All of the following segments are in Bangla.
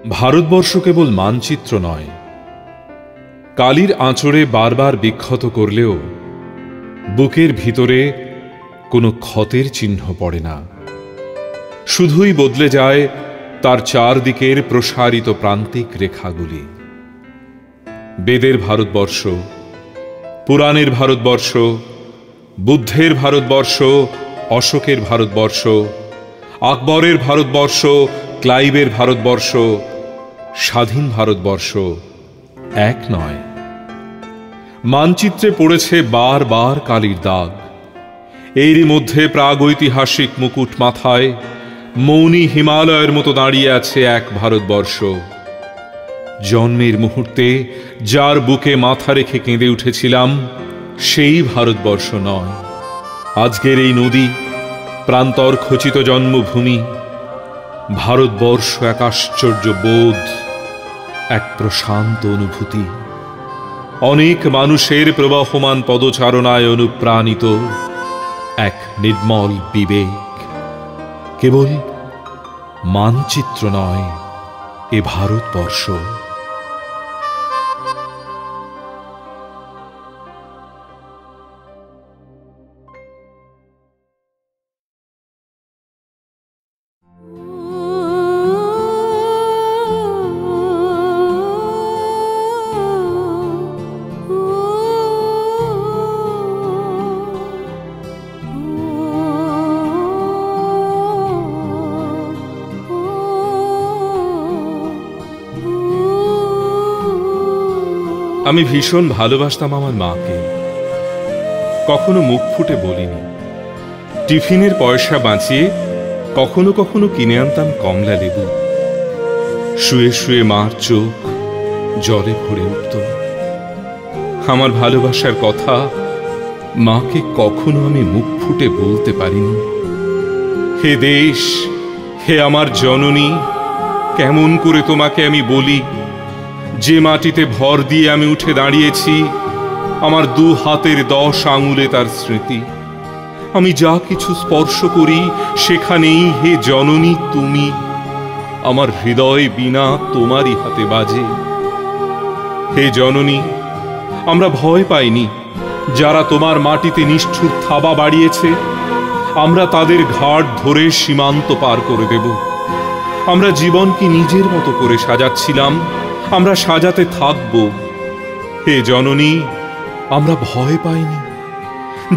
ভারতবর্ষ কেবল মানচিত্র নয়, কালির আঁচড়ে বারবার বিক্ষত করলেও বুকের ভিতরে কোনো ক্ষতের চিহ্ন পড়ে না। শুধুই বদলে যায় তার চারদিকের প্রসারিত প্রান্তিক রেখাগুলি। বেদের ভারতবর্ষ, পুরাণের ভারতবর্ষ, বুদ্ধের ভারতবর্ষ, অশোকের ভারতবর্ষ, আকবরের ভারতবর্ষ, ক্লাইভের ভারতবর্ষ, স্বাধীন ভারতবর্ষ এক নয়। মানচিত্রে পড়েছে বারবার কালির দাগ। এরই মধ্যে প্রাগৈতিহাসিক মুকুট মাথায় মৌনী হিমালয়ের মতো দাঁড়িয়ে আছে এক ভারতবর্ষ। জন্মের মুহূর্তে যার বুকে মাথা রেখে কেঁদে উঠেছিলাম, সেই ভারতবর্ষ নয়। আজকের এই নদী, প্রান্তর খচিত জন্মভূমি, ভারতবর্ষ এক আশ্চর্য বোধ, এক প্রশান্ত অনুভূতি, অনেক মানুষের প্রবাহমান পদচারণায় অনুপ্রাণিত এক নির্মল বিবেক। কেবল মানচিত্র নয় এ ভারতবর্ষ। আমি ভীষণ ভালোবাসতাম আমার মাকে। কখনো মুখ ফুটে বলিনি। টিফিনের পয়সা বাঁচিয়ে কখনো কখনো কিনে আনতাম কমলা লেবু। শুয়ে শুয়ে মার চোখ জলে ভরে উঠত। আমার ভালোবাসার কথা মাকে কখনো আমি মুখ ফুটে বলতে পারিনি। হে দেশ, হে আমার জননী, কেমন করে তোমাকে আমি বলি? যে মাটিতে ভর দিয়ে আমি উঠে দাঁড়িয়েছি, আমার দু হাতের 10 আঙুলে তার স্মৃতি। আমি যা কিছু স্পর্শ করি সেখানেই হে জননী তুমি। আমার হৃদয় বীণা তোমারই হাতে বাজে। হে জননী, আমরা ভয় পাইনি। যারা তোমার মাটিতে নিষ্ঠুর থাবা বাড়িয়েছে, আমরা তাদের ঘাট ধরে সীমান্ত পার করে দেব। আমরা জীবনকে নিজের মতো করে সাজাচ্ছিলাম, আমরা সাজাতে থাকব। হে জননী, আমরা ভয় পাইনি।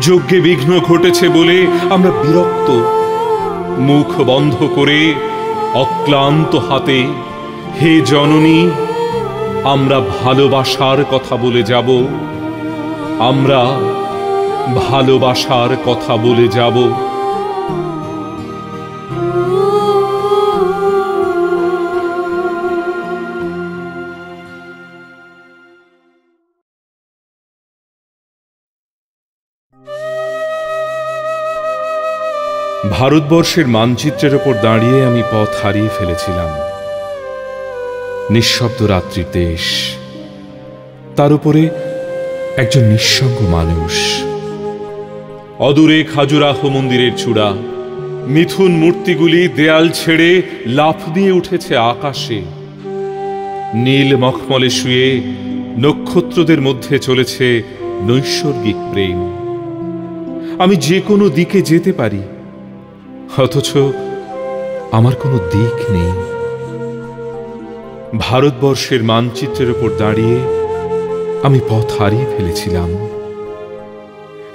যজ্ঞে বিঘ্ন ঘটেছে বলে আমরা বিরক্ত। মুখ বন্ধ করে অক্লান্ত হাতে হে জননী, আমরা ভালোবাসার কথা বলে যাব। আমরা ভালোবাসার কথা বলে যাব। ভারতবর্ষের মানচিত্রের ওপর দাঁড়িয়ে আমি পথ হারিয়ে ফেলেছিলাম। নিঃশব্দ রাত্রির দেশ, তার উপরে একজন নিঃসঙ্গ মানুষ। অদূরে খাজুরাহ মন্দিরের চূড়া, মিথুন মূর্তিগুলি দেয়াল ছেড়ে লাফ দিয়ে উঠেছে আকাশে। নীল মখমলে শুয়ে নক্ষত্রদের মধ্যে চলেছে নৈসর্গিক প্রেম। আমি যে কোনো দিকে যেতে পারি, অথচ আমার কোনো দিক নেই। ভারতবর্ষের মানচিত্রের উপর দাঁড়িয়ে আমি পথ হারিয়ে ফেলেছিলাম।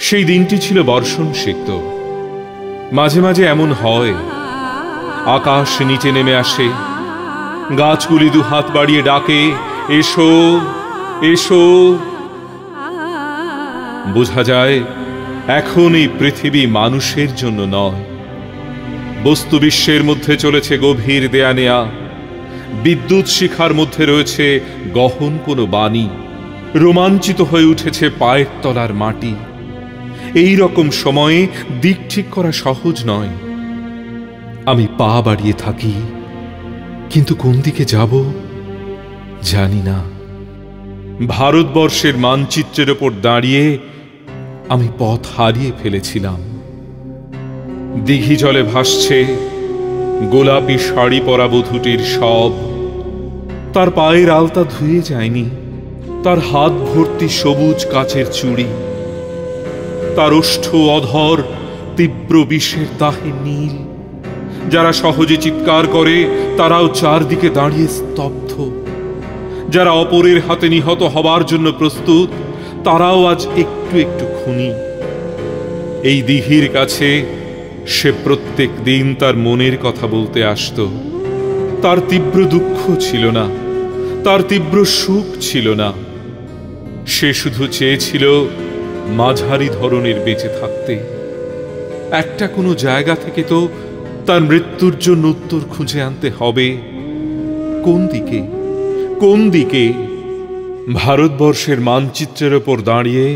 সেই দিনটি ছিল বর্ষণ সিক্ত। মাঝে মাঝে এমন হয়, আকাশ নিচে নেমে আসে, গাছগুলি দুহাত বাড়িয়ে ডাকে, এসো এসো। বোঝা যায় এখন এই পৃথিবী মানুষের জন্য নয়। বস্তু বিশ্বের মধ্যে চলেছে গভীর দেয়া নেয়া। বিদ্যুৎ শিখার মধ্যে রয়েছে গহন কোনো বাণী। রোমাঞ্চিত হয়ে উঠেছে পায়ের তলার মাটি। এই রকম সময়ে দিক ঠিক করা সহজ নয়। আমি পা বাড়িয়ে থাকি, কিন্তু কোন দিকে যাব জানি না। ভারতবর্ষের মানচিত্রের ওপর দাঁড়িয়ে আমি পথ হারিয়ে ফেলেছিলাম। দিঘি জলে ভাসছে গোলাপি শাড়ি পরা বধূটির শব। তার পায়ের আলতা ধুয়ে যায়নি, তার হাত ভর্তি সবুজ কাচের চুড়ি, তার ওষ্ঠ অধর তীব্র বিষের দাহে নীল। যারা সহজে চিৎকার করে তারাও চারদিকে দাঁড়িয়ে স্তব্ধ। যারা অপরের হাতে নিহত হবার জন্য প্রস্তুত, তারাও আজ একটু একটু খুনি। এই দিঘির কাছে সে প্রত্যেক দিন তার মনের কথা বলতে আসত। তার তীব্র দুঃখ ছিল না, তার তীব্র সুখ ছিল না। সে শুধু চেয়েছিল মাঝারি ধরনের বেঁচে থাকতে। একটা কোনো জায়গা থেকে তো তার মৃত্যুর জন্য উত্তর খুঁজে আনতে হবে। কোন দিকে, কোন দিকে? ভারতবর্ষের মানচিত্রের ওপর দাঁড়িয়ে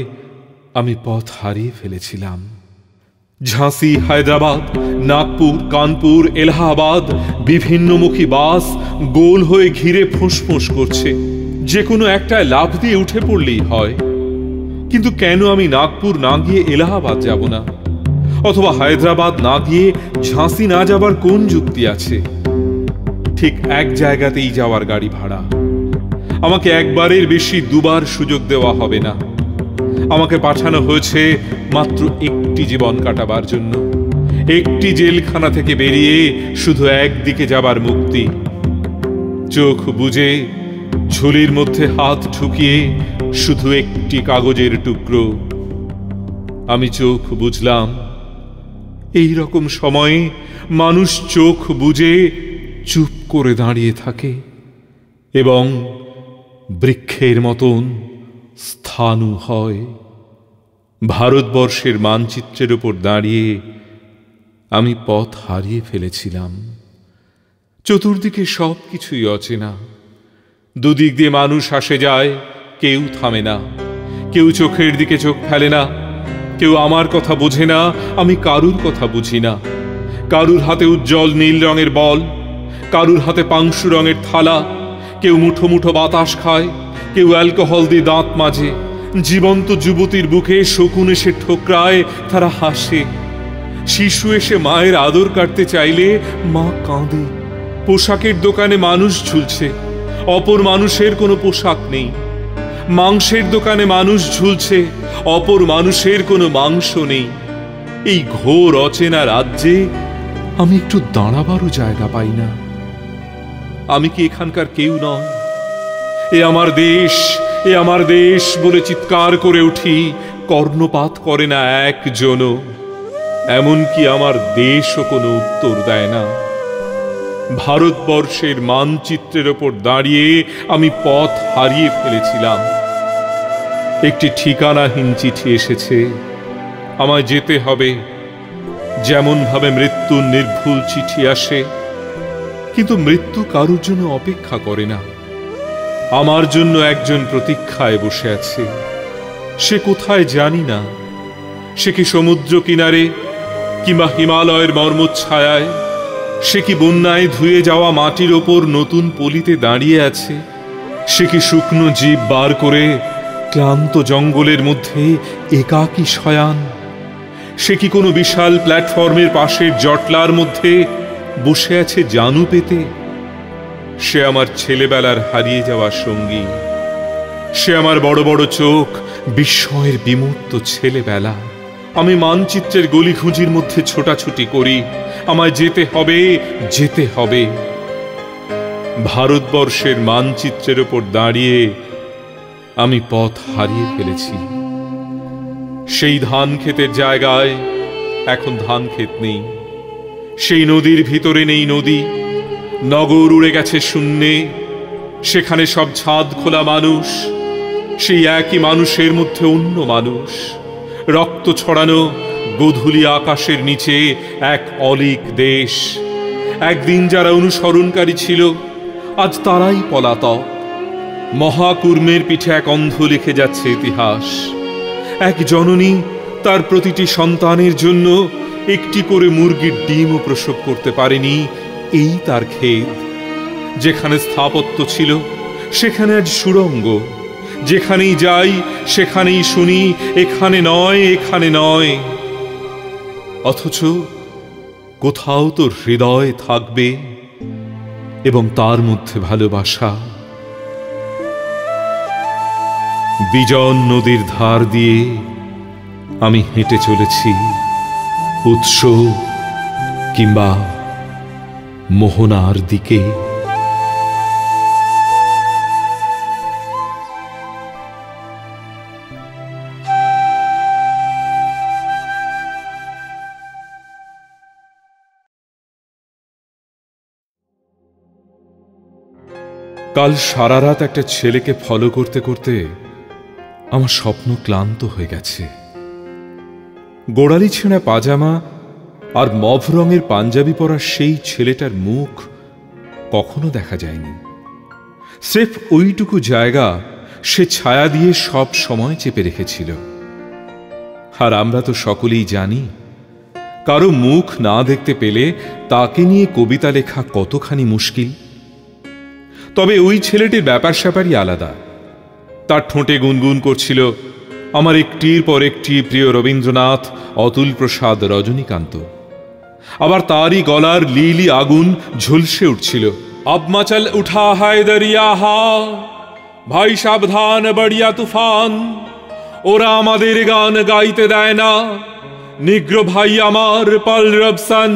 আমি পথ হারিয়ে ফেলেছিলাম। ঝাঁসি, হায়দ্রাবাদ, নাগপুর, কানপুর, এলাহাবাদ বিভিন্নমুখী বাস গোল হয়ে ঘিরে ফোঁস করছে। যে কোনো একটায় লাফ দিয়ে উঠে পড়লেই হয়। কিন্তু কেন আমি নাগপুর না গিয়ে এলাহাবাদ যাব না, অথবা হায়দ্রাবাদ না গিয়ে ঝাঁসি না যাবার কোন যুক্তি আছে? ঠিক এক জায়গাতেই যাওয়ার গাড়ি ভাড়া। আমাকে একবারের বেশি দুবার সুযোগ দেওয়া হবে না। আমাকে পাঠানো হয়েছে মাত্র একটি জীবন কাটাবার জন্য, একটি জেলখানা থেকে বেরিয়ে শুধু একদিকে যাবার মুক্তি। চোখ বুজে ঝুলির মধ্যে হাত ঢুকিয়ে শুধু একটি কাগজের টুকরো। আমি চোখ বুঝলাম। এই রকম সময়ে মানুষ চোখ বুজে চুপ করে দাঁড়িয়ে থাকে এবং বৃক্ষের মতন স্থাণু হয়। ভারতবর্ষের মানচিত্রের উপর দাঁড়িয়ে আমি পথ হারিয়ে ফেলেছিলাম। চতুর্দিকে সব কিছুই অচেনা। দুদিক দিয়ে মানুষ আসে যায়, কেউ থামে না, কেউ চোখের দিকে চোখ ফেলে না, কেউ আমার কথা বোঝে না, আমি কারুর কথা বুঝি না। কারুর হাতে উজ্জ্বল নীল রঙের বল, কারুর হাতে পাংশু রঙের থালা। কেউ মুঠো মুঠো বাতাস খায়, কেউ অ্যালকোহল দিয়ে দাঁত মাজে। জীবন্ত যুবতীর বুকে শকুন এসে ঠোকরায়, তারা হাসে। শিশু এসে মায়ের আদর কাটতে চাইলে মা কাঁদে। পোশাকের দোকানে মানুষ ঝুলছে, অপর মানুষের কোনো পোশাক নেই। মাংসের দোকানে মানুষ ঝুলছে, অপর মানুষের কোনো মাংস নেই। এই ঘোর অচেনা রাজ্যে আমি একটু দাঁড়াবারও জায়গা পাই না। আমি কি এখানকার কেউ নয়? এ আমার দেশ, এ আমার দেশ বলে চিৎকার করে উঠি, কর্ণপাত করে না একজনও। এমনকি আমার দেশও কোনো উত্তর দেয় না। ভারতবর্ষের মানচিত্রের ওপর দাঁড়িয়ে আমি পথ হারিয়ে ফেলেছিলাম। একটি ঠিকানাহীন চিঠি এসেছে। আমায় যেতে হবে, যেমন ভাবে মৃত্যুর নির্ভুল চিঠি আসে। কিন্তু মৃত্যু কারোর জন্য অপেক্ষা করে না। আমার জন্য একজন প্রতীক্ষায় বসে আছে। সে কোথায় জানি না। সে কি সমুদ্র কিনারে, কিংবা হিমালয়ের মর্মচ্ছায়ায়? সে কি বন্যায় ধুয়ে যাওয়া মাটির ওপর নতুন পলিতে দাঁড়িয়ে আছে? সে কি শুকনো জীব বার করে ক্লান্ত জঙ্গলের মধ্যে একাকী শয়ান? সে কি কোনো বিশাল প্ল্যাটফর্মের পাশের জটলার মধ্যে বসে আছে জানু পেতে? সে আমার ছেলেবেলার হারিয়ে যাওয়া সঙ্গী। সে আমার বড় বড় চোখ, বিস্ময়ের বিমূর্ত ছেলেবেলা। আমি মানচিত্রের গলিঘুঁজির মধ্যে ছোটাছুটি করি। আমায় যেতে হবে, যেতে হবে। ভারতবর্ষের মানচিত্রের ওপর দাঁড়িয়ে আমি পথ হারিয়ে ফেলেছি। সেই ধান ক্ষেতের জায়গায় এখন ধান ক্ষেত নেই। সেই নদীর ভিতরে নেই নদী। নগর উড়ে গেছে শূন্যে। সেখানে সব ছাদ খোলা মানুষ। সেই একই মানুষের মধ্যে অন্য মানুষ। রক্ত ছড়ানো গোধূলি আকাশের নিচে এক অলীক দেশ। একদিন যারা অনুসরণকারী ছিল, আজ তারাই পলাতক। মহাকুর্মের পিঠে এক অন্ধ লিখে যাচ্ছে ইতিহাস। এক জননী তার প্রতিটি সন্তানের জন্য একটি করে মুরগির ডিমও প্রসব করতে পারেনি। এই তার খেদ। যেখানে স্থাপত্য ছিল সেখানে আজ সুড়ঙ্গ। যেখানেই যাই সেখানেই শুনি এখানে নয়, এখানে নয়। অথচ কোথাও তো হৃদয় থাকবে এবং তার মধ্যে ভালোবাসা। বিজন নদীর ধার দিয়ে আমি হেঁটে চলেছি উৎস কিংবা মোহনার দিকে। কাল সারা রাত একটা ছেলেকে ফলো করতে করতে আমার স্বপ্ন ক্লান্ত হয়ে গেছে। গোড়ালি ছেঁড়া পাজামা আর মভ রঙের পাঞ্জাবি পরা সেই ছেলেটার মুখ কখনো দেখা যায়নি। স্রেফ ওইটুকু জায়গা সে ছায়া দিয়ে সব সময় চেপে রেখেছিল। আর আমরা তো সকলেই জানি, কারো মুখ না দেখতে পেলে তাকে নিয়ে কবিতা লেখা কতখানি মুশকিল। তবে ওই ছেলেটির ব্যাপার স্যাপারই আলাদা। তার ঠোঁটে গুনগুন করছিল আমার একটির পর একটি প্রিয় রবীন্দ্রনাথ, অতুল প্রসাদ, রজনীকান্ত। আবার তারই গলার লীলি আগুন ঝলসে উঠছিল, अब मचल उठा है दरिया हा ভাই সাবধান বড়িয়া তুফান, ওরা আমাদের গান গাইতে দেয় না, নিগ্র ভাই আমার পাল রবসান।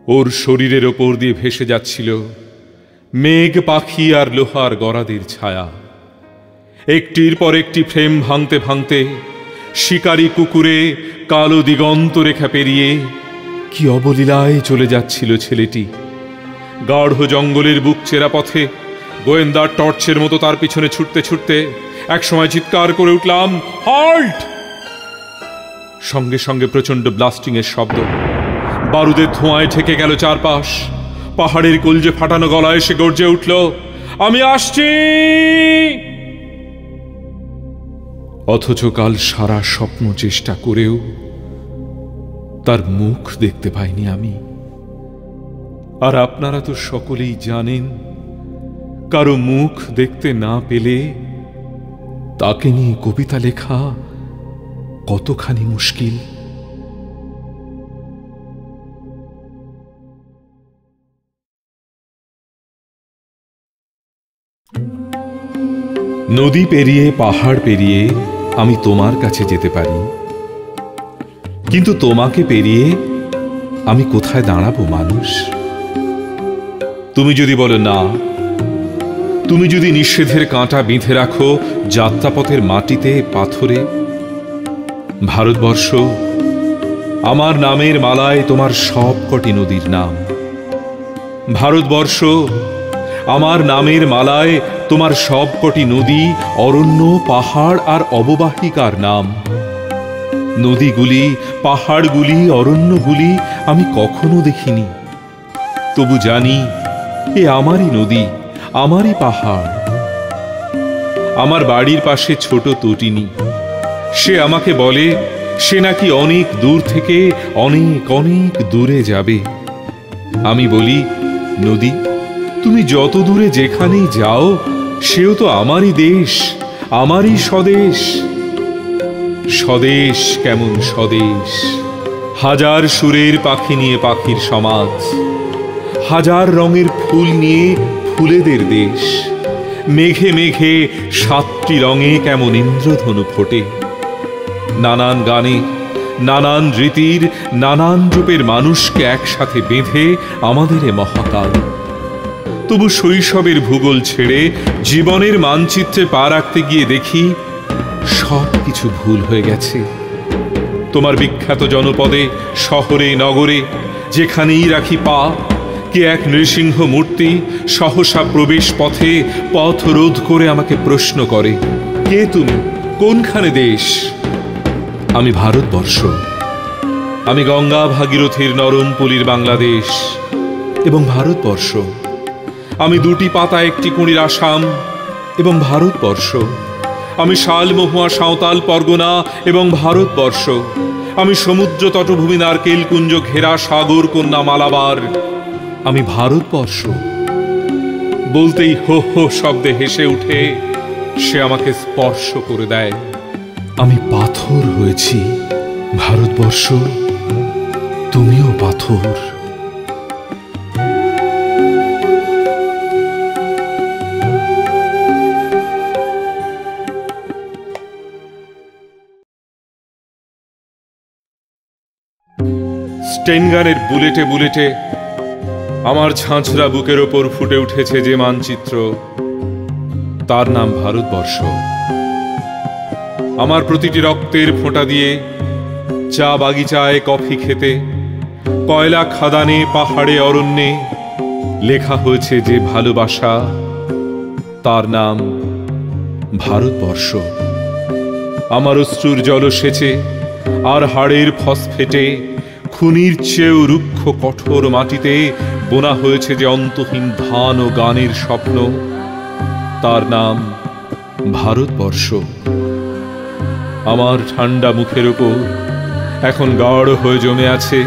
ওর শরীরের ওপর দিয়ে ভেসে যাচ্ছিল মেঘ পাখি আর লোহার গরাদের ছায়া। একটির পর একটি ফ্রেম ভাঙতে ভাঙতে শিকারী কুকুরে কালো দিগন্ত রেখা পেরিয়ে কি অবলীলায় চলে যাচ্ছিল ছেলেটি। গাঢ় জঙ্গলের বুক চেরা পথে গোয়েন্দার টর্চের মতো তার পিছনে ছুটতে ছুটতে একসময় চিৎকার করে উঠলাম, হল্ট! সঙ্গে সঙ্গে প্রচন্ড ব্লাস্টিং এর শব্দ। বারুদের ধোঁয়ায় ঢেকে গেল চারপাশ। পাহাড়ের কলজে ফাটানো গলায় সে গর্জে উঠল, আমি আসছি। অথচ কাল সারা স্বপ্ন চেষ্টা করেও তার মুখ দেখতে পাইনি আমি। আর আপনারা তো সকলেই জানেন, কারো মুখ দেখতে না পেলে তাকে নিয়ে কবিতা লেখা কতখানি মুশকিল। নদী পেরিয়ে পাহাড় পেরিয়ে আমি তোমার কাছে যেতে পারি, কিন্তু তোমাকে পেরিয়ে আমি কোথায় দাঁড়াবো মানুষ? তুমি যদি বলো না, তুমি যদি নিষেধের কাঁটা বেঁধে রাখো যাত্রাপথের মাটিতে পাথরে, ভারতবর্ষ আমার নামের মালায় তোমার সব কটি নদীর নাম। ভারতবর্ষ আমার নামের মালায় তোমার সব কটি নদী, অরণ্য, পাহাড় আর অববাহিকার নাম। নদীগুলি, পাহাড়গুলি, অরণ্যগুলি আমি কখনো দেখিনি, তবু জানি এ আমারই নদী, আমারই পাহাড়। আমার বাড়ির পাশে ছোট তটিনী, সে আমাকে বলে সে নাকি অনেক দূর থেকে অনেক অনেক দূরে যাবে। আমি বলি, নদী তুমি যত দূরে যেখানেই যাও, সেও তো আমারই দেশ, আমারই স্বদেশ। স্বদেশ কেমন স্বদেশ, হাজার সুরের পাখি নিয়ে পাখির সমাজ, হাজার রঙের ফুল নিয়ে ফুলেদের দেশ। মেঘে মেঘে সাতটি রঙে কেমন ইন্দ্রধনু ফোটে। নানান গানে, নানান রীতির, নানান রূপের মানুষকে একসাথে বেঁধে আমাদের এ মহাকাল। তবু শৈশবের ভূগোল ছেড়ে জীবনের মানচিত্রে পা রাখতে গিয়ে দেখি সব কিছু ভুল হয়ে গেছে। তোমার বিখ্যাত জনপদে, শহরে, নগরে যেখানেই রাখি পা, কে এক নৃসিংহ মূর্তি সহসা প্রবেশ পথে পথ রোধ করে আমাকে প্রশ্ন করে, কে তুমি, কোনখানে দেশ? আমি ভারতবর্ষ, আমি গঙ্গা ভাগীরথীর নরম পলির বাংলাদেশ এবং ভারতবর্ষ। আমি দুটি পাতা একটি কুঁড়ির আসাম এবং ভারতবর্ষ। আমি শাল মহুয়া সাঁওতাল পরগনা এবং ভারতবর্ষ। আমি সমুদ্র তটভূমি নারকেল কুঞ্জ ঘেরা সাগর কন্যা মালাবার। আমি ভারতবর্ষ। বলতেই হো হো শব্দে হেসে উঠে সে আমাকে স্পর্শ করে দেয়। আমি পাথর হয়েছি ভারতবর্ষ, তুমিও পাথর। স্টেনগানের বুলেটে বুলেটে আমার ঝাঁঝরা বুকের ওপর ফুটে উঠেছে যে মানচিত্র, তার নাম ভারতবর্ষ। আমার প্রতিটি রক্তের ফোঁটা দিয়ে চা বাগিচায় কফি খেতে, কয়লা খাদানে পাহাড়ে অরণ্যে লেখা হয়েছে যে ভালোবাসা, তার নাম ভারতবর্ষ। আমার অশ্রুর জলসেচে আর হাড়ের ফসফেটে খুনির চেয়েও রুক্ষ কঠোর মাটিতে বোনা হয়েছে যে অন্তহীন ধান ও গানের স্বপ্ন, তার নাম ভারতবর্ষ। আমার ঠান্ডা মুখের ওপর এখন গাঢ় হয়ে জমে আছে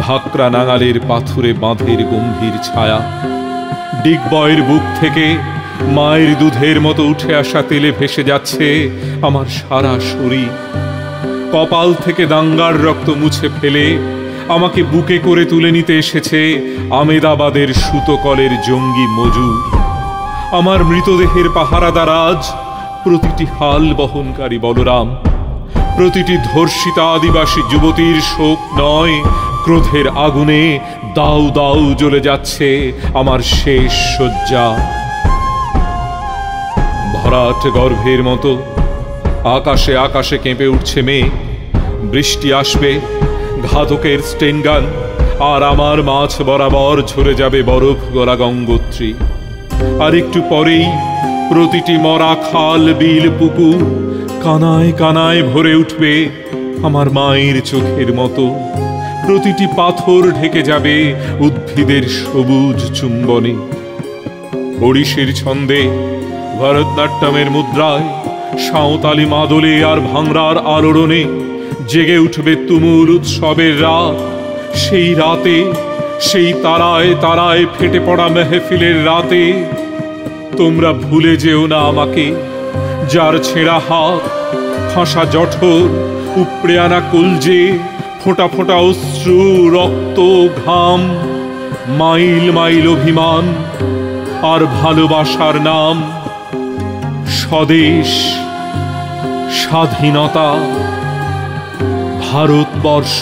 ভাকরা নাঙালের পাথুরে বাঁধের গম্ভীর ছায়া। ডিগবয়ের বুক থেকে মায়ের দুধের মতো উঠে আসা তেলে ভেসে যাচ্ছে আমার সারা শরীর। কপাল থেকে দাঙ্গার রক্ত মুছে ফেলে আমাকে বুকে করে তুলে নিতে এসেছে আমেদাবাদের সুতোকলের জঙ্গি মজুর। আমার মৃতদেহের পাহারাদার আজ প্রতিটি হাল বহনকারী বলরাম, প্রতিটি ধর্ষিতা আদিবাসী যুবতীর শোক নয়, ক্রোধের আগুনে দাউ দাউ জ্বলে যাচ্ছে আমার শেষ শয্যা। ভরাট গর্ভের মতো আকাশে আকাশে কেঁপে উঠছে মেঘ। বৃষ্টি আসবে, ঘাতকের স্টেনগান আর আমার মাছ বরাবর ঝরে যাবে বরফ গলা গঙ্গোত্রী। আর একটু পরেই প্রতিটি মরা খাল বিল পুকুর কানায় কানায় ভরে উঠবে আমার মায়ের চোখের মতো। প্রতিটি পাথর ঢেকে যাবে উদ্ভিদের সবুজ চুম্বনে। ওড়িশির ছন্দে, ভরতনাট্যমের মুদ্রায়, সাঁওতালি মাদলে আর ভাংড়ার আলোড়নে জেগে উঠবে তুমুল উৎসবের রাত। সেই রাতে, সেই তারায় তারায় ফেটে পড়া মেহফিলের রাতে তোমরা ভুলে যেও না আমাকে, যার ছেঁড়া হাত, ফাঁসা জঠর, উপড়ে আনা কলজে, ফোঁটা ফোঁটা অশ্রু, রক্ত, ঘাম, মাইল মাইল অভিমান আর ভালোবাসার নাম স্বদেশ, স্বাধীনতা, ভারতবর্ষ।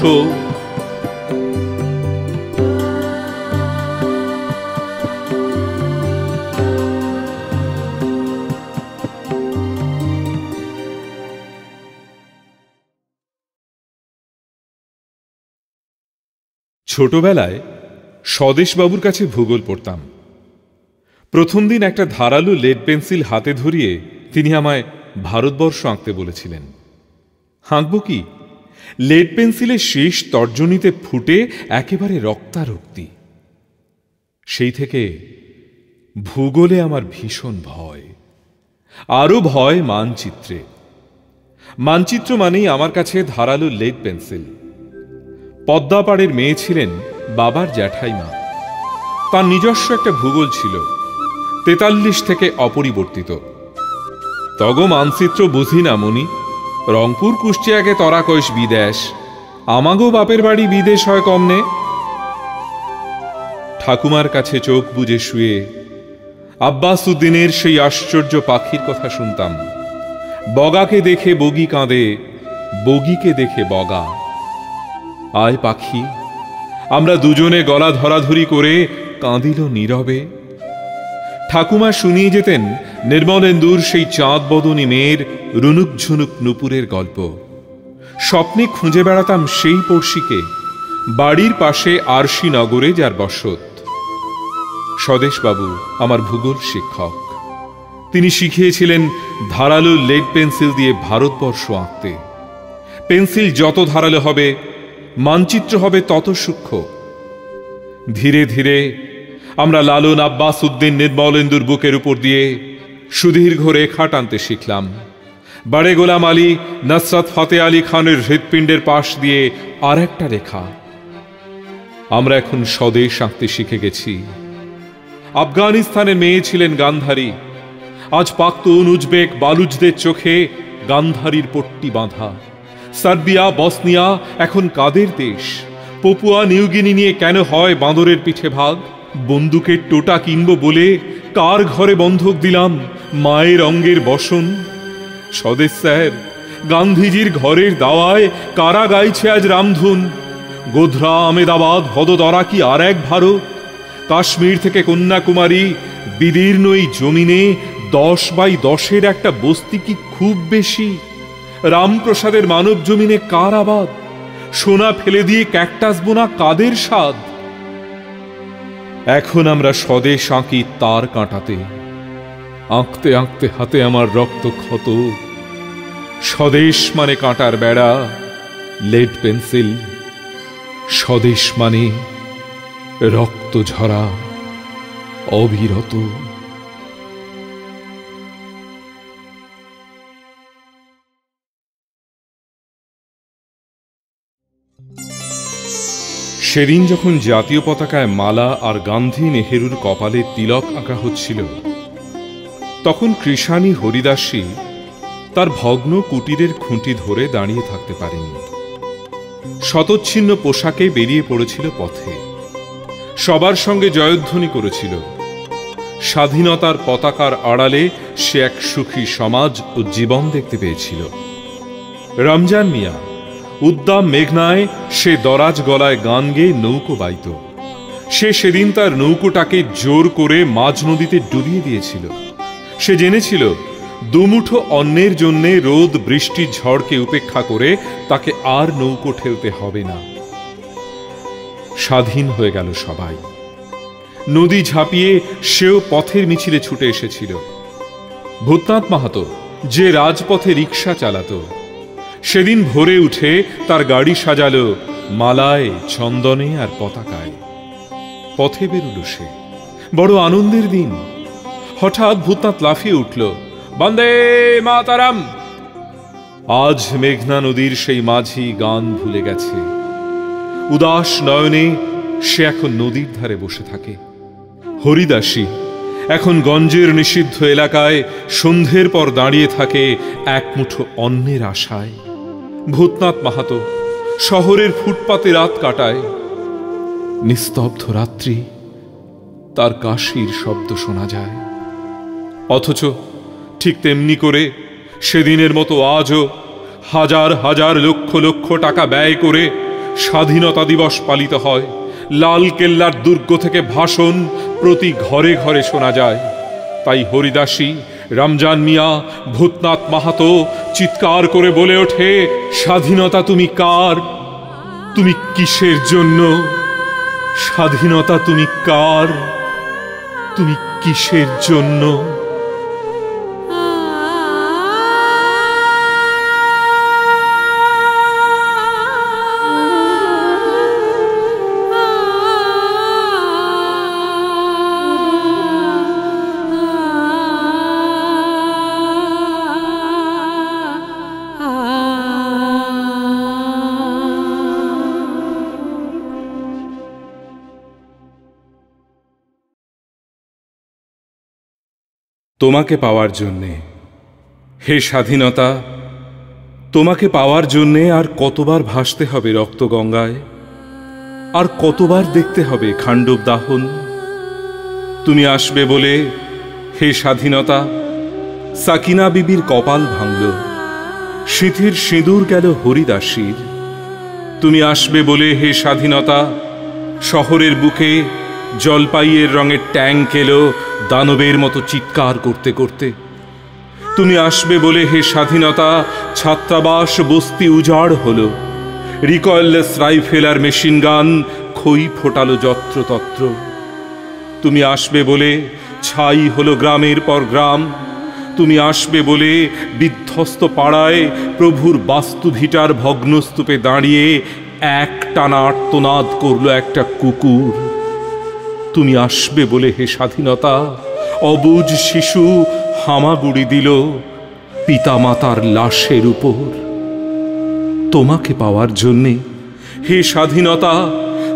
ছোটবেলায় স্বদেশবাবুর কাছে ভূগোল পড়তাম। প্রথম দিন একটা ধারালো লেড পেন্সিল হাতে ধরিয়ে তিনি আমায় ভারতবর্ষ আঁকতে বলেছিলেন। আঁকব কি? লেড পেন্সিলের শেষ তর্জনীতে ফুটে একেবারে রক্তারক্তি। সেই থেকে ভূগোলে আমার ভীষণ ভয়। আরও ভয় মানচিত্রে। মানচিত্র মানেই আমার কাছে ধারালো লেড পেন্সিল। পদ্মাপাড়ের মেয়ে ছিলেন বাবার জ্যাঠাইমা। তার নিজস্ব একটা ভূগোল ছিল, 43 থেকে অপরিবর্তিত। তগ মানচিত্র বুঝি না মনি, রংপুর কুষ্টিয়াকে তরা কইস বিদেশ, আমাগো বাপের বাড়ি বিদেশ হয় কমনে। ঠাকুমার কাছে চোখ বুজে শুয়ে আব্বাস উদ্দিনের সেই আশ্চর্য পাখির কথা শুনতাম। বগাকে দেখে বগি কাঁদে, বগিকে দেখে বগা। আয় পাখি, আমরা দুজনে গলা ধরাধরি করে কাঁদিল নীরবে। ঠাকুমা শুনিয়ে যেতেন নির্মলেন্দুর সেই চাঁদ বদনী মেয়ের রুনুক ঝুনুক নুপুরের গল্প। স্বপ্নে খুঁজে বেড়াতাম সেই পড়শিকে, বাড়ির পাশে আরশি নগরে যার বসত। স্বদেশবাবু আমার ভূগোল শিক্ষক। তিনি শিখিয়েছিলেন ধারালো লেড পেন্সিল দিয়ে ভারতবর্ষ আঁকতে। পেন্সিল যত ধারালো হবে, মানচিত্র হবে তত সূক্ষ্ম। ধীরে ধীরে আমরা লালন আব্বাস উদ্দিন নির্মলেন্দুর বুকের উপর দিয়ে সুদীর্ঘ রেখা টানতে শিখলাম। বাড়ে গোলাম আলী, নসরত ফতে আলী খানের হৃৎপিণ্ডের পাশ দিয়ে আর একটা রেখা। আমরা এখন স্বদেশ আঁকতে শিখে গেছি। আফগানিস্তানের মেয়ে ছিলেন গান্ধারী। আজ পাখতুন, উজবেক, বালুচদের চোখে গান্ধারীর পট্টি বাঁধা। সার্বিয়া, বসনিয়া এখন কাদের দেশ? পপুয়া নিউগিনি নিয়ে কেন হয় বাঁদরের পিঠে ভাগ? বন্দুকের টোটা কিনব বলে কার ঘরে বন্ধক দিলাম মায়ের অঙ্গের বসন? স্বদেশ স্যার, গান্ধীজির ঘরের দাওয়ায় কারা গাইছে আজ রামধুন? গোধরা, আমেদাবাদ, ভদোদরা কি আর এক ভারত? কাশ্মীর থেকে কন্যাকুমারী বিদীর্ণ এই জমিনে 10x10 একটা বস্তি কি খুব বেশি? রামপ্রসাদের মানব জমিনে কার আবাদ? সোনা ফেলে দিয়ে ক্যাকটাস বোনা কাদের স্বাদ? এখন আমরা স্বদেশ আঁকি তার কাঁটাতে, আঁকতে আঁকতে হাতে আমার রক্ত ক্ষত। স্বদেশ মানে কাঁটার বেড়া, লেড পেন্সিল। স্বদেশ মানে রক্ত ঝরা অবিরত। সেদিন যখন জাতীয় পতাকায় মালা আর গান্ধী নেহেরুর কপালে তিলক আঁকা হচ্ছিল, তখন কৃষাণী হরিদাসী তার ভগ্ন কুটিরের খুঁটি ধরে দাঁড়িয়ে থাকতে পারেনি। শতচ্ছিন্ন পোশাকে বেরিয়ে পড়েছিল পথে, সবার সঙ্গে জয়ধ্বনি করেছিল। স্বাধীনতার পতাকার আড়ালে সে এক সুখী সমাজ ও জীবন দেখতে পেয়েছিল। রমজান মিয়া উদ্দাম মেঘনায় সে দরাজ গলায় গান গেয়ে নৌকো বাইত। সে সেদিন তার নৌকোটাকে জোর করে মাঝ নদীতে ডুবিয়ে দিয়েছিল। সে জেনেছিল দুমুঠো অন্যের জন্যে রোদ বৃষ্টি ঝড়কে উপেক্ষা করে তাকে আর নৌকো ঠেলতে হবে না। স্বাধীন হয়ে গেল সবাই। নদী ঝাঁপিয়ে সেও পথের মিছিলে ছুটে এসেছিল। ভূতনাথ মাহাতো যে রাজপথে রিক্সা চালাত, সেদিন ভোরে উঠে তার গাড়ি সাজালো মালায়, চন্দনে আর পতাকায়। পথে বেরুল সে, বড় আনন্দের দিন। হঠাৎ ভূতনাথ লাফিয়ে উঠল, বন্দে মাতারাম। আজ মেঘনা নদীর সেই মাঝি গান ভুলে গেছে। উদাস নয়নে সে এখন নদীর ধারে বসে থাকে। হরিদাসী এখন গঞ্জের নিষিদ্ধ এলাকায় সন্ধ্যের পর দাঁড়িয়ে থাকে এক মুঠো অন্নের আশায়। ভূতনাথ মাহাতো শহরের ফুটপাতে রাত কাটায়। নিস্তব্ধ রাত্রি, তার কাশির শব্দ শোনা যায়। অথচ ঠিক তেমনি করে সেদিনের মতো আজও হাজার হাজার লক্ষ লক্ষ টাকা ব্যয় করে স্বাধীনতা দিবস পালিত হয়। লাল কেল্লার দুর্গ থেকে ভাষণ প্রতি ঘরে ঘরে শোনা যায়। তাই হরিদাসী, রমজান মিয়া, ভূতনাথ মাহাতো চিৎকার করে বলে ওঠে, স্বাধীনতা তুমি কার? তুমি কিসের জন্য? স্বাধীনতা তুমি কার? তুমি কিসের জন্য? তোমাকে পাওয়ার জন্যে, হে স্বাধীনতা, তোমাকে পাওয়ার জন্যে আর কতবার ভাসতে হবে রক্ত গঙ্গায়, আর কতবার দেখতে হবে খান্ডব দাহন। তুমি আসবে বলে, হে স্বাধীনতা, সাকিনা বিবির কপাল ভাঙল, সিঁথির সিঁদুর গেল হরিদাসীর। তুমি আসবে বলে, হে স্বাধীনতা, শহরের বুকে জলপাইয়ের রঙের ট্যাঙ্ক এলো দানবের মতো চিৎকার করতে করতে। তুমি আসবে বলে, হে স্বাধীনতা, ছাত্রাবাস বস্তি উজাড় হলো, রিকয়েললেস রাইফেল আর মেশিন গান খই ফোটালো যত্রতত্র। তুমি আসবে বলে ছাই হলো গ্রামের পর গ্রাম। তুমি আসবে বলে বিধ্বস্ত পাড়ায় প্রভুর বাস্তুভিটার ভগ্নস্তূপে দাঁড়িয়ে এক টানা আর্তনাদ করল একটা কুকুর। তুমি আসবে বলে, হে স্বাধীনতা, অবুঝ শিশু হামাগুড়ি দিল পিতামাতার লাশের উপর। তোমাকে পাওয়ার জন্যে, হে স্বাধীনতা,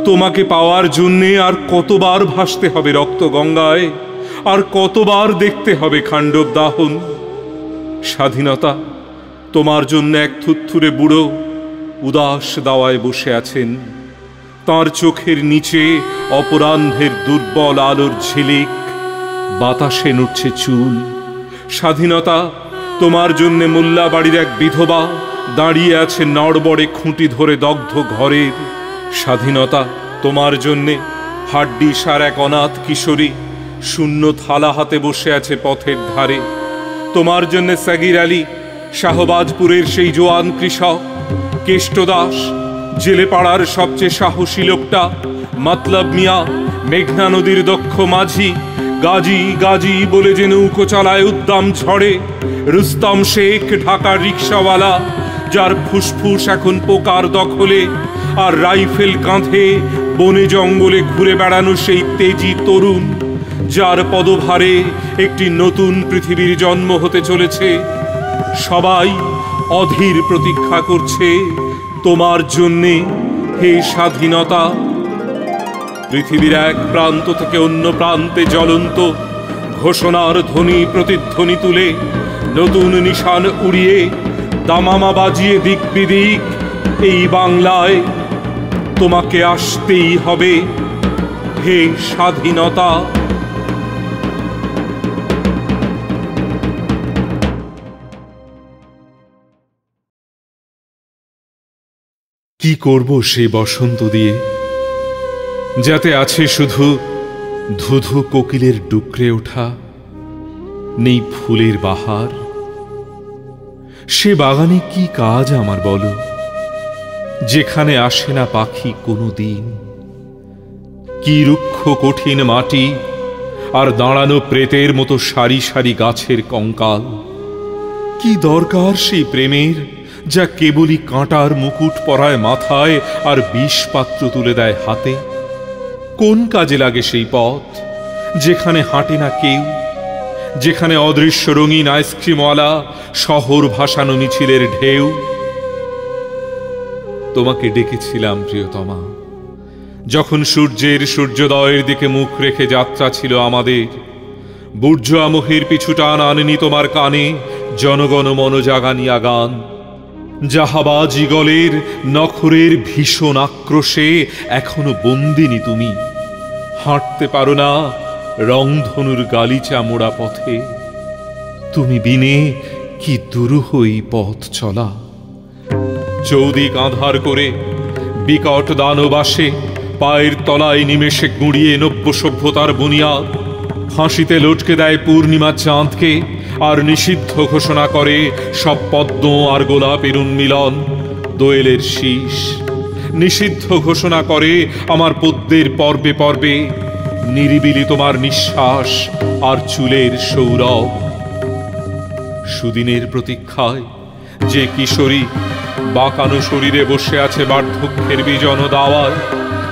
তোমাকে পাওয়ার জন্যে আর কতবার ভাসতে হবে রক্ত গঙ্গায়, আর কতবার দেখতে হবে খান্ডব দাহন। স্বাধীনতা, তোমার জন্য এক থুত্থুরে বুড়ো উদাস দাওয়ায় বসে আছেন। তার চোখের নিচে অপরাহ্নের দুর্বল আলোর ঝিলিক, বাতাসে নড়ছে চুল। স্বাধীনতা, তোমার জন্যে মোল্লা বাড়ির এক বিধবা দাঁড়িয়ে আছে নড়বড়ে খুঁটি ধরে দগ্ধ ঘরের। স্বাধীনতা তোমার জন্যে হাড্ডি সার এক অনাথ কিশোরী শূন্য থালা হাতে বসে আছে পথের ধারে। তোমার জন্য সাগির আলী, শাহবাজপুরের সেই জোয়ান কৃষক, কেষ্টদাস, জেলে পাড়ার সবচেয়ে সাহসী লোকটা, মতলব মিয়া, মেঘনা নদীর দক্ষ মাঝি, গাজী গাজী বলে যে নৌকো চালায় উদ্দাম ঝড়ে, রুস্তম শেখ ঢাকার রিক্সাওয়ালা, যার ফুসফুস এখন পোকার দখলে, আর রাইফেল কাঁধে বনে জঙ্গলে ঘুরে বেড়ানো সেই তেজি তরুণ, যার পদভারে একটি নতুন পৃথিবীর জন্ম হতে চলেছে। সবাই অধীর প্রতীক্ষা করছে তোমার জন্যে, হে স্বাধীনতা। পৃথিবীর এক প্রান্ত থেকে অন্য প্রান্তে জ্বলন্ত ঘোষণার ধ্বনি প্রতিধ্বনি তুলে, নতুন নিশান উড়িয়ে, দামামা বাজিয়ে দিক বিদিক, এই বাংলায় তোমাকে আসতেই হবে, হে স্বাধীনতা। কি করব সে বসন্ত দিয়ে, যাতে আছে শুধু ধুধু কোকিলের ডুকরে ওঠা, নেই ফুলের বাহার। সে বাগানে কি কাজ আমার বলো, যেখানে আসে না পাখি কোনো দিন। কি রুক্ষ কঠিন মাটি, আর দাঁড়ানো প্রেতের মতো সারি সারি গাছের কঙ্কাল। কি দরকার সেই প্রেমের, যা কেবলই কাঁটার মুকুট পরায় মাথায় আর বিষপাত্র তুলে দেয় হাতে? কোন কাজে লাগে সেই পথ, যেখানে হাঁটে না কেউ, যেখানে অদৃশ্য রঙিন আইসক্রিমওয়ালা শহর ভাসানো মিছিলের ঢেউ? তোমাকে ডেকেছিলাম প্রিয়তমা, যখন সূর্যোদয়ের দিকে মুখ রেখে যাত্রা ছিল আমাদের। বুর্জোয়া মোহের পিছু টান আনেনি তোমার কানে জনগণ মনোজাগানিয়া গান। জাহাবাজ ইগলের নখরের ভীষণ আক্রোশে এখনো বন্দিনী তুমি। হাঁটতে পারো না রংধনুর গালিচা মোড়া পথে। তুমি বিনে কি দুরূহ এই পথ চলা। চৌদিক আঁধার করে বিকট দানবাসে পায়ের তলায় নিমেষে গুঁড়িয়ে নব্য সভ্যতার বুনিয়াদ। ফাঁসিতে লটকে দেয় পূর্ণিমা চাঁদকে, আর নিষিদ্ধ ঘোষণা করে সব পদ্ম আর গোলাপের উন্মিলন। দোয়েলের শীষ নিষিদ্ধ ঘোষণা করে আমার পদ্মের পর্বে পর্বে নিরিবিলি তোমার নিঃশ্বাস আর চুলের সৌরভ। সুদিনের প্রতীক্ষায় যে কিশোরী বাঁকানো শরীরে বসে আছে বার্ধক্যের বিজন দাওয়ায়,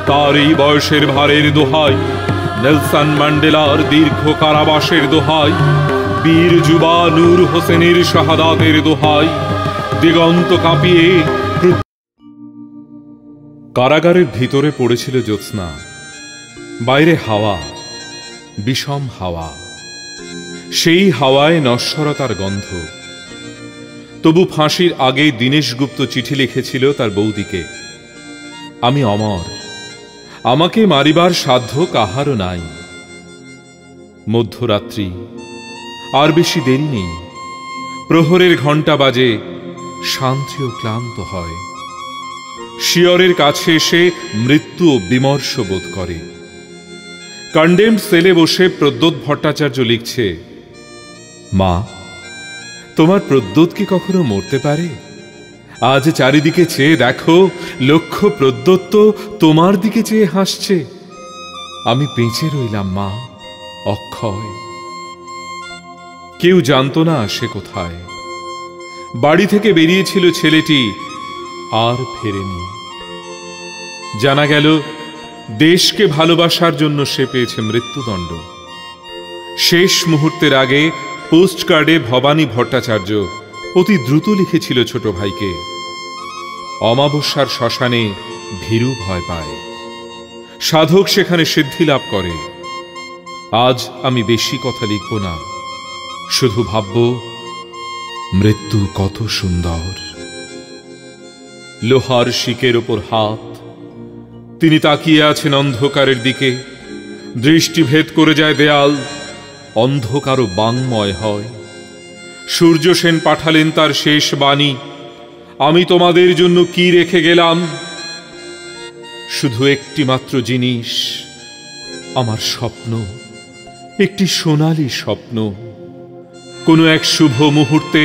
তার এই বয়সের ভারের দোহাই, নেলসন ম্যান্ডেলার দীর্ঘ কারাবাসের দোহাই, বীর যুবা নূর হোসেনের শাহাদাতের দোহাই, দিগন্ত কাঁপিয়ে। কারাগারের ভিতরে পড়েছিল জ্যোৎস্না, বাইরে হাওয়া, বিষম হাওয়া। সেই হাওয়ায় নশ্বরতার গন্ধ। তবু ফাঁসির আগে দীনেশ গুপ্ত চিঠি লিখেছিল তার বৌদিকে, আমি অমর, আমাকে মারিবার সাধ্য কাহারও নাই। মধ্যরাত্রি, আর বেশি দেরি নেই। প্রহরের ঘণ্টা বাজে, শান্তিও ক্লান্ত হয়। শিয়রের কাছে এসে মৃত্যু বিমর্ষ বোধ করে। কন্ডেমড সেলে বসে প্রদ্যোৎ ভট্টাচার্য লিখছে, মা, তোমার প্রদ্যোৎ কি কখনো মরতে পারে? আজ চারিদিকে চেয়ে দেখো, লক্ষ প্রদ্যোৎ তো তোমার দিকে চেয়ে হাসছে। আমি বেঁচে রইলাম মা, অক্ষয়। কেউ জানত না সে কোথায়। বাড়ি থেকে বেরিয়েছিল ছেলেটি, আর ফেরেনি। জানা গেল দেশকে ভালোবাসার জন্য সে পেয়েছে মৃত্যুদণ্ড। শেষ মুহূর্তের আগে পোস্টকার্ডে ভবানী ভট্টাচার্য অতি দ্রুত লিখেছিল ছোট ভাইকে, অমাবস্যার শ্মশানে ভীরু ভয় পায়, সাধক সেখানে সিদ্ধি লাভ করে। আজ আমি বেশি কথা লিখব না, শুধু ভাবব মৃত্যু কত সুন্দর। লোহার শিকের ওপর হাত, তিনি তাকিয়ে আছেন অন্ধকারের দিকে। দৃষ্টিভেদ করে যায় দেয়াল, অন্ধকারও বাংময় হয়। সূর্য সেন পাঠালেন তার শেষ বাণী, আমি তোমাদের জন্য কি রেখে গেলাম। শুধু একটি মাত্র জিনিস, আমার স্বপ্ন, একটি সোনালী স্বপ্ন। কোনো এক শুভ মুহূর্তে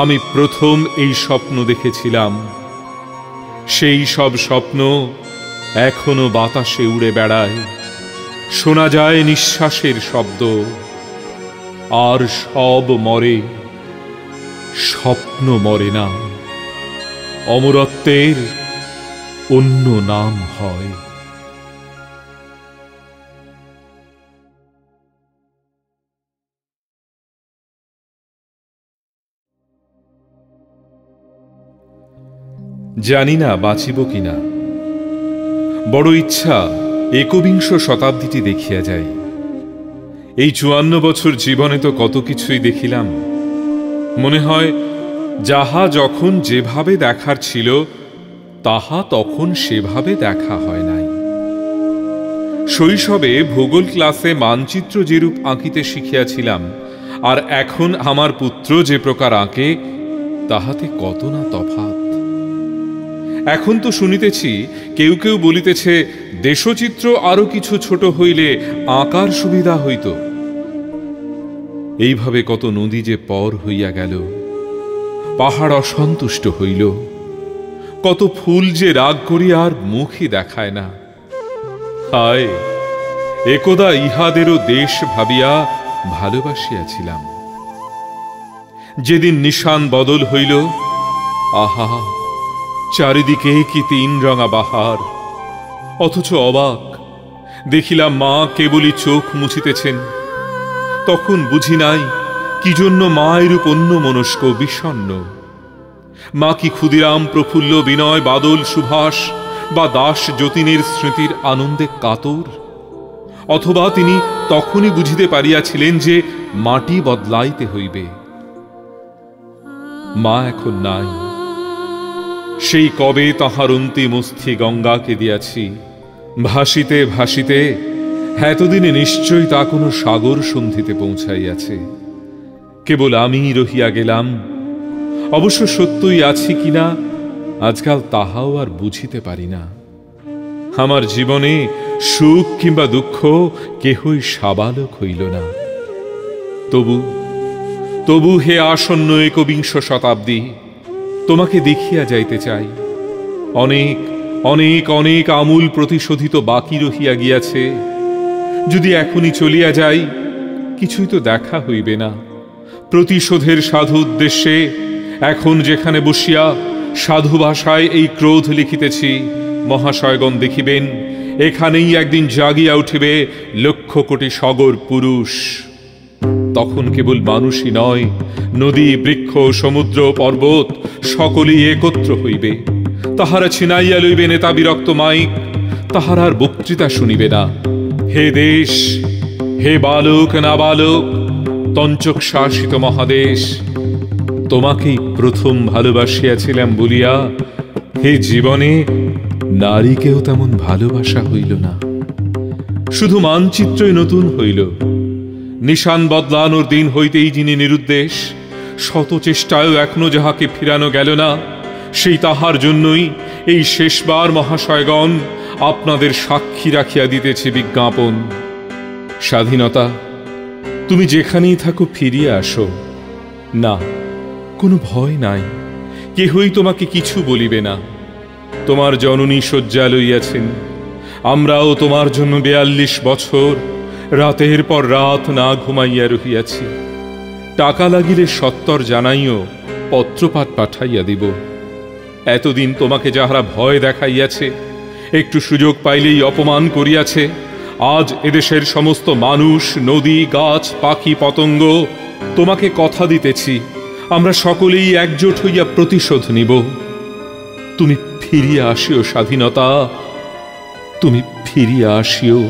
আমি প্রথম এই স্বপ্ন দেখেছিলাম। সেই সব স্বপ্ন এখনো বাতাসে উড়ে বেড়ায়, শোনা যায় নিঃশ্বাসের শব্দ। আর সব মরে, স্বপ্ন মরে না। অমরত্বের অন্য নাম হয়। জানি না বাঁচিব কিনা। বড় ইচ্ছা একবিংশ শতাব্দীটি দেখিয়া যাই। এই 54 বছর জীবনে তো কত কিছুই দেখিলাম। মনে হয় যাহা যখন যেভাবে দেখার ছিল, তাহা তখন সেভাবে দেখা হয় নাই। শৈশবে ভূগোল ক্লাসে মানচিত্র যেরূপ আঁকিতে শিখিয়াছিলাম, আর এখন আমার পুত্র যে প্রকার আঁকে, তাহাতে কত না তফাৎ। এখন তো শুনিতেছি কেউ কেউ বলিতেছে, দেশচিত্র আরো কিছু ছোট হইলে আঁকার সুবিধা হইত। এইভাবে কত নদী যে পর হইয়া গেল, পাহাড় অসন্তুষ্ট হইল, কত ফুল যে রাগ করি আর মুখই দেখায় না। হায়, একদা ইহাদেরও দেশ ভাবিয়া ভালোবাসিয়াছিলাম। যেদিন নিশান বদল হইল, আহা, চারিদিকে কি 3 রঙা বাহার। অথচ অবাক, দেখিলাম মা কেবলই চোখ মুছিতেছেন। তখন বুঝি নাই কি জন্য মা এরূপ অন্যমনস্ক বিষণ্ণ। মা কি ক্ষুদিরাম প্রফুল্ল বিনয় বাদল সুভাষ বা দাস যতীনের স্মৃতির আনন্দে কাতর? অথবা তিনি তখনই বুঝিতে পারিয়াছিলেন যে মাটি বদলাইতে হইবে। মা এখন নাই। সেই কবে তাহার অন্তিম অস্থি গঙ্গাকে দিয়াছি। ভাসিতে ভাসিতে এতদিনে নিশ্চয়ই তা কোনো সাগর সন্ধিতে পৌঁছাইয়াছে। কেবল আমি রহিয়া গেলাম। অবশ্য সত্যই আছি কিনা আজকাল তাহাও আর বুঝিতে পারি না। আমার জীবনে সুখ কিংবা দুঃখ কেহই সাবালক হইল না। তবু হে আসন্ন একবিংশ শতাব্দী, তোমাকে দেখিয়া যাইতে চাই। অনেক অনেক অনেক আমূল প্রতিশোধিত বাকি রহিয়া গিয়াছে। যদি এখনই চলিয়া যাই, কিছুই তো দেখা হইবে না। প্রতিশোধের সাধু উদ্দেশ্যে এখন যেখানে বসিয়া সাধু ভাষায় এই ক্রোধ লিখিতেছি, মহাশয়গণ দেখিবেন এখানেই একদিন জাগিয়া উঠিবে 1,00,000 কোটি সগর পুরুষ। তখন কেবল মানুষই নয়, নদী, বৃক্ষ, সমুদ্র, পর্বত সকলেই একত্র হইবে। তাহারা ছিনাইয়া লইবে নেতা বিরক্ত মাইক, তাহারা আর বক্তৃতা শুনিবে না। হে দেশ, হে বালক নাবালক, তঞ্চক শাসিত মহাদেশ, তোমাকেই প্রথম ভালোবাসিয়াছিলাম বলিয়া হে জীবনে নারীকেও তেমন ভালোবাসা হইল না। শুধু মানচিত্রই নতুন হইল। নিশান বদলানোর দিন হইতেই যিনি নিরুদ্দেশ, শত চেষ্টায়ও এখনো যাহাকে ফিরানো গেল না, সেই তাহার জন্যই এই শেষবার মহাশয়গণ আপনাদের সাক্ষী রাখিয়া দিতেছি বিজ্ঞাপন। স্বাধীনতা, তুমি যেখানেই থাকো ফিরিয়া আসো। না, কোনো ভয় নাই, কেহই তোমাকে কিছু বলিবে না। তোমার জননী শয্যা লইয়াছেন, আমরাও তোমার জন্য 42 বছর রাতের পর রাত না ঘুমাইয়া রহিয়াছি। টাকা লাগিলে সত্তর জানাইও পত্রপাঠ পাঠাইয়া দিব। এতদিন তোমাকে যাহারা ভয় দেখাইয়াছে, একটু সুযোগ পাইলেই অপমান করিয়াছে, আজ এদেশের সমস্ত মানুষ, নদী, গাছ, পাখি, পতঙ্গ তোমাকে কথা দিতেছি, আমরা সকলেই একজোট হইয়া প্রতিশোধ নিব। তুমি ফিরিয়া আসিও স্বাধীনতা, তুমি ফিরিয়া আসিও।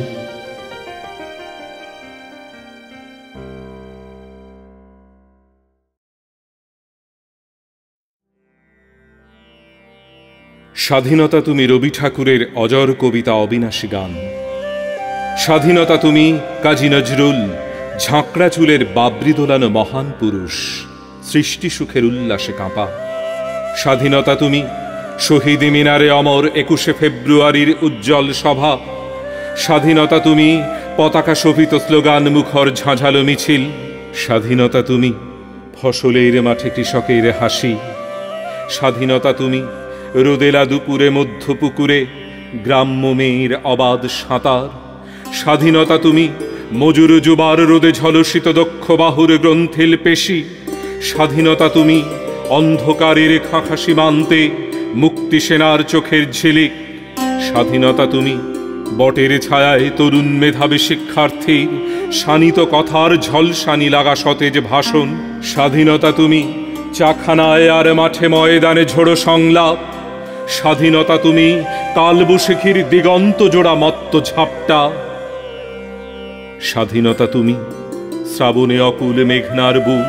স্বাধীনতা তুমি রবি ঠাকুরের অজর কবিতা অবিনাশী গান। স্বাধীনতা তুমি কাজী নজরুল ঝাঁকড়া চুলের বাবরি দোলানো মহান পুরুষ, সৃষ্টি সুখের উল্লাসে কাঁপা। স্বাধীনতা তুমি শহীদ মিনারে অমর 21শে ফেব্রুয়ারির উজ্জ্বল সভা। স্বাধীনতা তুমি পতাকা শোভিত স্লোগান মুখর ঝাঁঝালো মিছিল। স্বাধীনতা তুমি ফসলের মাঠে কৃষকের হাসি। স্বাধীনতা তুমি রোদেলা দুপুরে মধ্য পুকুরে গ্রাম্য মেয়ের অবাধ সাঁতার। স্বাধীনতা তুমি মজুর যুবার রোদে ঝলসিত দক্ষ বাহুর গ্রন্থিল পেশি। স্বাধীনতা তুমি অন্ধকারের খাঁখা সীমান্তে মুক্তি সেনার চোখের ঝিলিক। স্বাধীনতা তুমি বটের ছায়ায় তরুণ মেধাবী শিক্ষার্থীর শানিত কথার ঝলসানি লাগা সতেজ ভাষণ। স্বাধীনতা তুমি চাখানায় আর মাঠে ময়দানে ঝোড়ো সংলাপ। স্বাধীনতা তুমি কালবৈশাখীর দিগন্ত জোড়া মত্ত ঝাপটা। স্বাধীনতা তুমি শ্রাবণে অকুল মেঘনার বুক।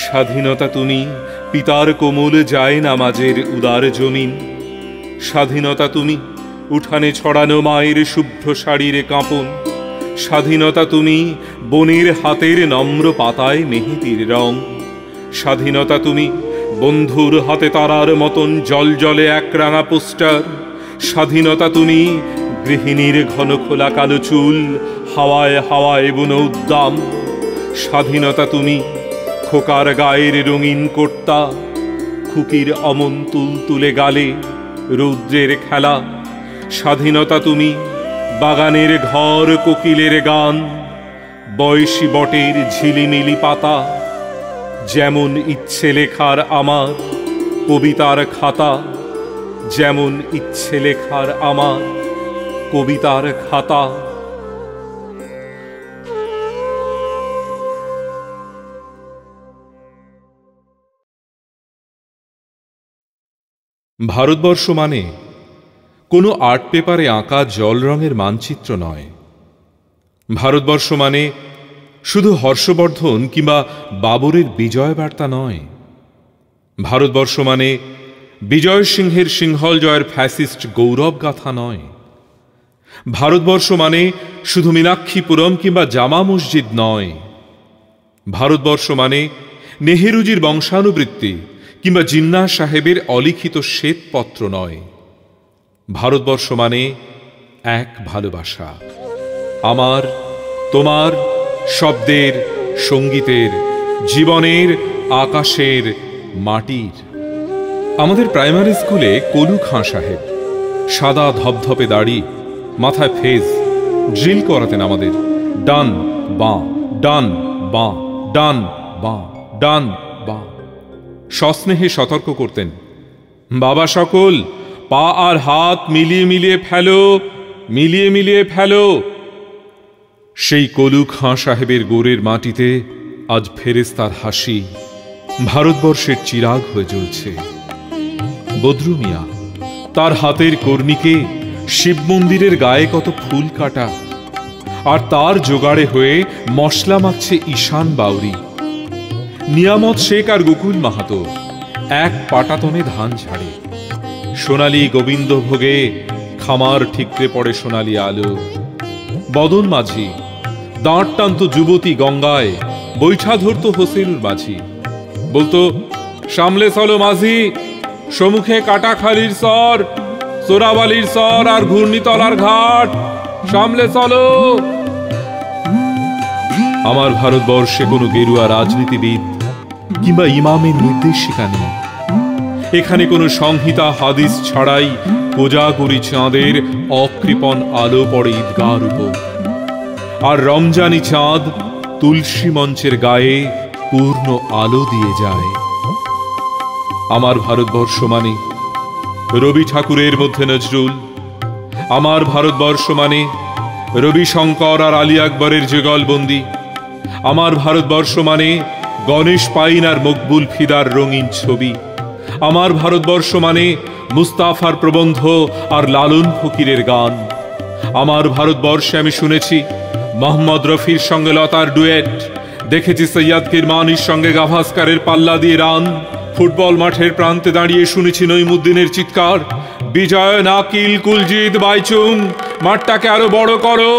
স্বাধীনতা তুমি পিতার কোমল যায় নামাজের উদার জমিন। স্বাধীনতা তুমি উঠানে ছড়ানো মায়ের শুভ্র শাড়ির কাঁপন। স্বাধীনতা তুমি বনের হাতের নম্র পাতায় মেহেদির রং। স্বাধীনতা তুমি বন্ধুর হাতে তারার মতন জল জলে একরাঙা পোস্টার। স্বাধীনতা তুমি গৃহিণীর ঘন খোলা কালো চুল হাওয়ায় হাওয়ায় বুনো উদ্দাম। স্বাধীনতা তুমি খোকার গায়ের রঙিন কর্তা, খুকির অমন তুলতুলে গালে রৌদ্রের খেলা। স্বাধীনতা তুমি বাগানের ঘর কোকিলের গান, বয়সী বটের ঝিলিমিলি পাতা। যেমন ইচ্ছে লেখার আমার কবিতার খাতা, যেমন ইচ্ছে লেখার আমার কবিতার খাতা। ভারতবর্ষ মানে কোনো আর্ট পেপারে আঁকা জল রঙের মানচিত্র নয়। ভারতবর্ষ মানে শুধু হর্ষবর্ধন কিংবা বাবরের বিজয় বার্তা নয়। ভারতবর্ষ মানে বিজয় সিংহের সিংহল জয়ের ফ্যাসিস্ট গৌরব গাথা নয়। ভারতবর্ষ মানে শুধু মীনাক্ষীপুরম কিংবা জামা মসজিদ নয়। ভারতবর্ষ মানে নেহেরুজির বংশানুবৃত্তি কিংবা জিন্নাহ সাহেবের অলিখিত শ্বেতপত্র নয়। ভারতবর্ষ মানে এক ভালোবাসা, আমার তোমার, শব্দের, সঙ্গীতের, জীবনের, আকাশের, মাটির। আমাদের প্রাইমারি স্কুলে কলু খাঁ সাহেব সাদা ধপধপে দাড়ি, মাথায় ফেজ, ড্রিল করাতেন আমাদের। ডান বাঁ, ডান বাঁ, ডান বাঁ, ডান বাঁ। সস্নেহে সতর্ক করতেন, বাবা সকল পা আর হাত মিলিয়ে মিলিয়ে ফেলো, মিলিয়ে মিলিয়ে ফেলো। সেই কলু খাঁ সাহেবের গোরের মাটিতে আজ ফেরেশতার হাসি ভারতবর্ষের চিরাগ হয়ে জ্বলছে। বদরু মিয়া তার হাতের কর্ণিকে শিব মন্দিরের গায়ে কত ফুল কাটা, আর তার জোগাড়ে হয়ে মশলা মাখছে ঈশান বাউরি। নিয়ামত শেখ আর গোকুল মাহাতো এক পাটাতনে ধান ঝাড়ে। সোনালী গোবিন্দ ভোগে খামার ঠিকরে পড়ে সোনালী আলো। বদন মাঝি দাঁড় টানত যুবতী গঙ্গায়, বৈঠা ধরত হোসেনুর মাঝি। বলতো, সামলে চলো মাঝি, সম্মুখে কাটাখালির সর, সোরাবালির সর আর ঘূর্ণিতলার ঘাট, সামলে চলো। আমার ভারতবর্ষে কোনো গেরুয়া রাজনীতিবিদ কিংবা ইমামের নির্দেশিকা নেই। এখানে কোনো সংহিতা হাদিস ছাড়াই কোজাগরি চাঁদের অকৃপণ আলো পড়ে ঈদগার উপর, আর রমজানি চাঁদ তুলসী মঞ্চের গায়ে পূর্ণ আলো দিয়ে যায়। আমার ভারতবর্ষ মানে রবি ঠাকুরের মধ্যে নজরুল। আমার ভারতবর্ষ মানে রবি শঙ্কর আর আলী আকবরের যুগলবন্দি। আমার ভারতবর্ষ মানে গণেশ পাইন আর মকবুল ফিদার রঙিন ছবি। আমার ভারতবর্ষ মানে মুস্তাফার প্রবন্ধ আর লালন ফকিরের গান। আমার ভারতবর্ষে আমি শুনেছি মোহাম্মদ রফির সঙ্গে লতার ডুয়েট, দেখেছি সৈয়দ কিরমানির সঙ্গে গাভাস্কারের পাল্লা দিয়ে রান। ফুটবল মাঠের প্রান্তে দাঁড়িয়ে শুনেছি নইমুদ্দিনের চিৎকার, বিজয় নাকিল কুলজিৎ বাইচুং, মাঠটাকে আরো বড় করো,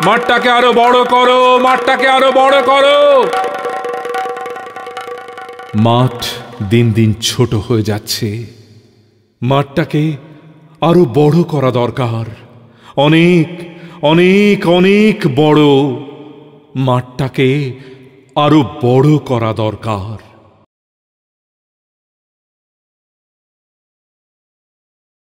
মাঠটাকে আরো বড় করো, মাঠটাকে আরো বড় করো। মাঠ দিন দিন ছোট হয়ে যাচ্ছে, মাঠটাকে আরো বড় করা দরকার, অনেক অনেক অনেক বড়। মাঠটাকে আরো বড় করা দরকার।